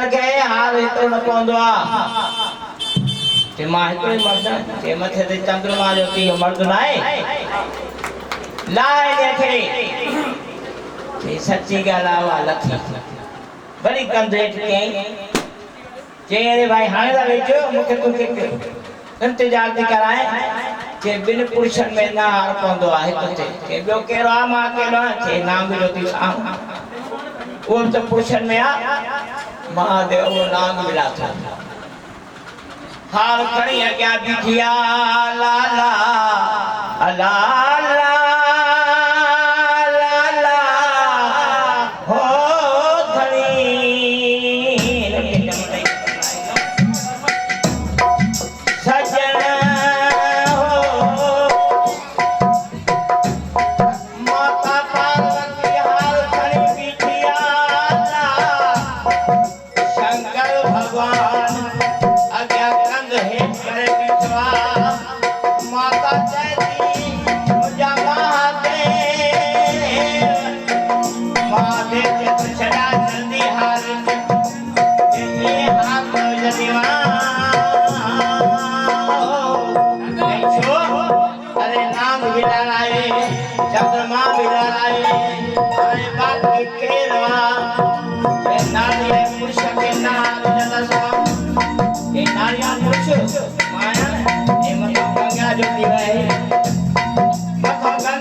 जन के हाल तो न पवंदो आ ते मां हिकिड़े मर्द ते मथे ते चंद्रमा जो तीह मर्द न आहे लाए देखे ते सच्ची ॻाल्हि आहे उहा लथी वरी कंध हेठि कयईं चई अरे भाई हाणे त वेचो मूंखे कुझु इंतजार थी कराए जे ॿिनि पुरुषनि में न हार पवंदो आहे हिकु ते के ॿियो कहिड़ो आहे मां अकेलो आहियां चे नांग जो थी सां उहो त पुरुषनि में आहे महादेव उहो नांग मिला था हाल खणी अॻियां बीठी आहे लाला लाला जो